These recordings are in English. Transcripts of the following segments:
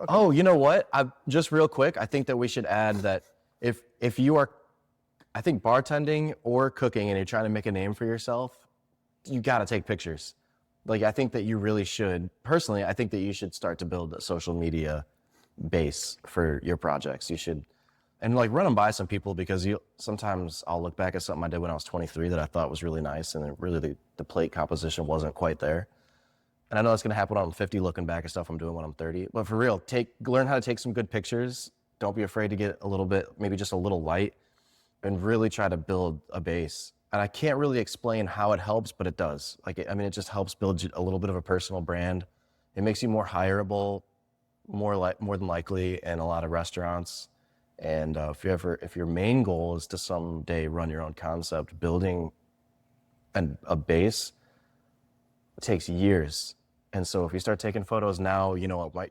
Oh, you know what? Just real quick, I think that we should add that if you are, I think bartending or cooking and you're trying to make a name for yourself, you got to take pictures. Like, I think that you really should, personally, I think that you should start to build a social media base for your projects. You should, and like run them by some people, because sometimes I'll look back at something I did when I was 23 that I thought was really nice, and the plate composition wasn't quite there. And I know that's going to happen when I'm 50, looking back at stuff I'm doing when I'm 30. But for real, learn how to take some good pictures. Don't be afraid to get a little bit, maybe just a little light, and really try to build a base. And I can't really explain how it helps, but it does. Like, I mean, it just helps build a little bit of a personal brand. It makes you more hireable, more than likely in a lot of restaurants. And if your main goal is to someday run your own concept, building a base takes years. And so if you start taking photos now,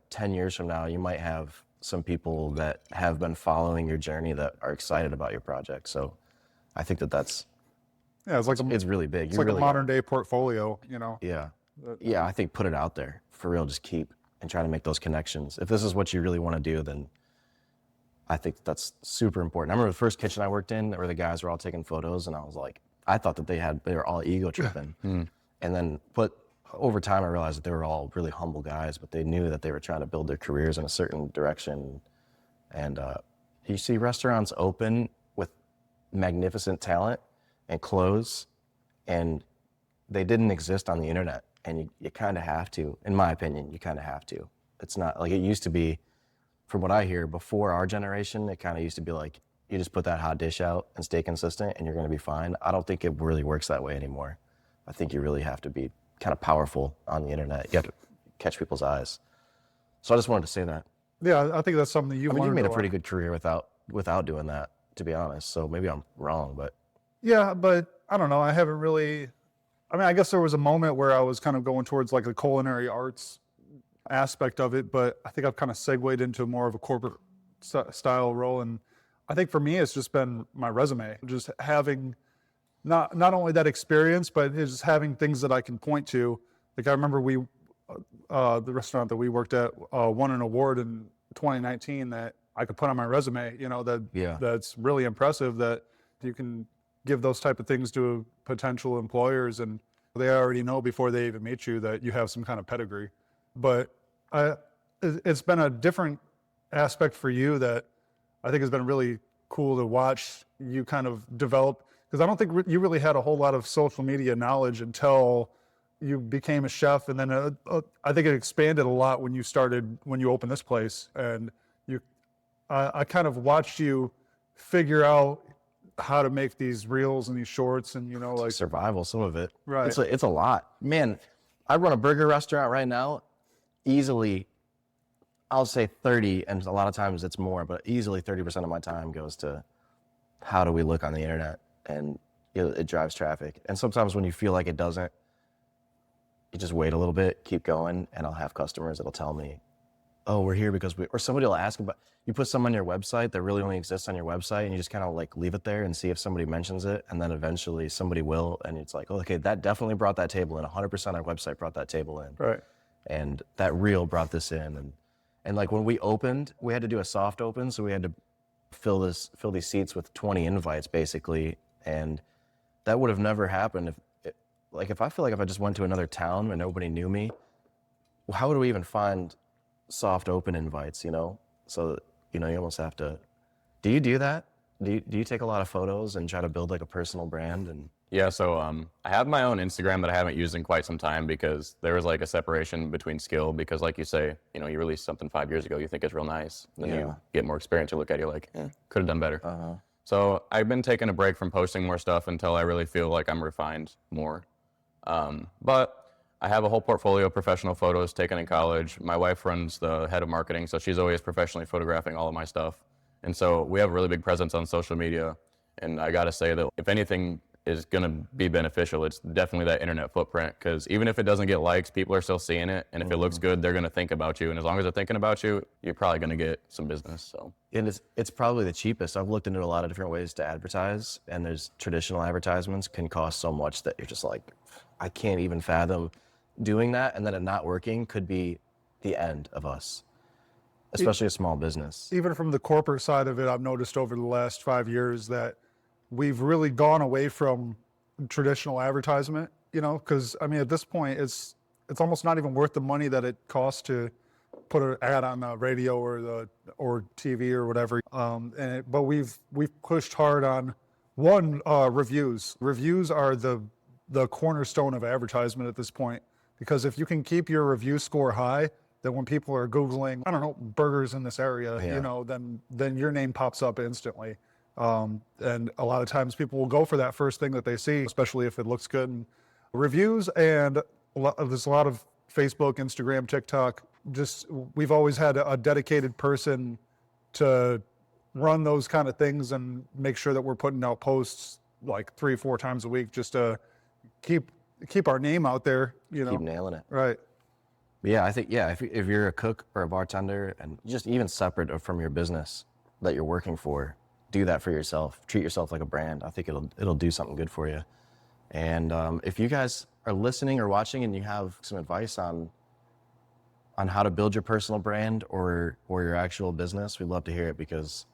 10 years from now, you might have some people that have been following your journey that are excited about your project. So I think that's it's really big. It's like a modern day portfolio, Yeah. Yeah, I think put it out there for real. Just keep and try to make those connections. If this is what you really want to do, then I think that's super important. I remember the first kitchen I worked in where the guys were all taking photos, and I was like, I thought that they were all ego tripping. And then, but over time I realized that they were all really humble guys, but they knew that they were trying to build their careers in a certain direction. And you see restaurants open with magnificent talent and clothes, and they didn't exist on the internet. And you kind of have to, in my opinion, you kind of have to. It's not like it used to be, from what I hear, before our generation, it kind of used to be like, you just put that hot dish out and stay consistent and you're going to be fine. I don't think it really works that way anymore. I think you really have to be kind of powerful on the internet. You have to catch people's eyes. So I just wanted to say that. Yeah, I think that's something that you made a pretty good career without doing that, to be honest. So maybe I'm wrong, but. Yeah, but I don't know. I haven't really, I guess there was a moment where I was kind of going towards like the culinary arts aspect of it, but I think I've kind of segued into more of a corporate style role. And I think for me, it's just been my resume, just having not only that experience, but it's just having things that I can point to. Like I remember the restaurant that we worked at won an award in 2019 that I could put on my resume, that's really impressive, that you can give those type of things to potential employers, and they already know before they even meet you that you have some kind of pedigree. But it's been a different aspect for you that I think has been really cool to watch you kind of develop, because I don't think you really had a whole lot of social media knowledge until you became a chef, and then I think it expanded a lot when you opened this place, and I kind of watched you figure out how to make these reels and these shorts, and like survival, some of it. Right. It's a lot, man. I run a burger restaurant right now. Easily, I'll say 30, and a lot of times it's more, but easily 30% of my time goes to how do we look on the internet, and it drives traffic. And sometimes when you feel like it doesn't, you just wait a little bit, keep going, and I'll have customers that'll tell me, oh, we're here because or somebody will ask about, you put something on your website that really only exists on your website, and you just kind of like leave it there and see if somebody mentions it, and then eventually somebody will, and it's like, oh, okay, that definitely brought that table in. 100% our website brought that table in. Right. And that reel brought this in. And like when we opened, we had to do a soft open, so we had to fill these seats with 20 invites basically, and that would have never happened if I feel like if I just went to another town and nobody knew me, how would we even find soft open invites, So, you almost have to. Do you do that? Do you take a lot of photos and try to build like a personal brand? And yeah, so I have my own Instagram that I haven't used in quite some time, because there was like a separation between skill, because like you say, you released something 5 years ago, you think it's real nice, then you get more experience, you look at it, you're like, could have done better. So I've been taking a break from posting more stuff until I really feel like I'm refined more. But I have a whole portfolio of professional photos taken in college. My wife runs the head of marketing, so she's always professionally photographing all of my stuff. And so we have a really big presence on social media. And I gotta say that if anything is gonna be beneficial, it's definitely that internet footprint, because even if it doesn't get likes, people are still seeing it. And if it looks good, they're gonna think about you. And as long as they're thinking about you, you're probably gonna get some business, so. And it's probably the cheapest. I've looked into a lot of different ways to advertise, and there's traditional advertisements can cost so much that you're just like, I can't even fathom doing that, and then it not working could be the end of us. especially a small business. Even from the corporate side of it, I've noticed over the last 5 years that we've really gone away from traditional advertisement, you know, because I mean, at this point, it's almost not even worth the money that it costs to put an ad on the radio or TV or whatever. But we've pushed hard on reviews. Reviews are the cornerstone of advertisement at this point, because if you can keep your review score high, then when people are Googling, I don't know, burgers in this area, you know, then your name pops up instantly. And a lot of times people will go for that first thing that they see, especially if it looks good. And reviews, and there's a lot of Facebook, Instagram, TikTok. We've always had a dedicated person to run those kind of things and make sure that we're putting out posts like 3-4 times a week, just to keep our name out there, you know. Keep nailing it. Right. But yeah, I think, yeah, if you're a cook or a bartender, and just even separate from your business that you're working for, do that for yourself. Treat yourself like a brand. I think it'll do something good for you. And if you guys are listening or watching and you have some advice on how to build your personal brand or your actual business, we'd love to hear it, because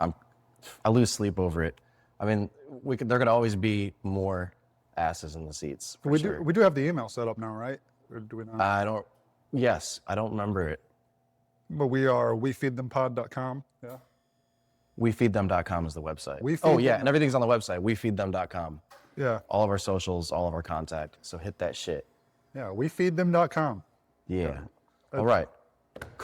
I lose sleep over it. I mean, there could always be more asses in the seats. We do have the email set up now, right? Or do we not? Yes, I don't remember it. But we are wefeedthempod.com. Yeah. Wefeedthem.com is the website. Them. And everything's on the website, wefeedthem.com. Yeah. All of our socials, all of our contact. So hit that shit. Yeah, wefeedthem.com. Yeah. All right.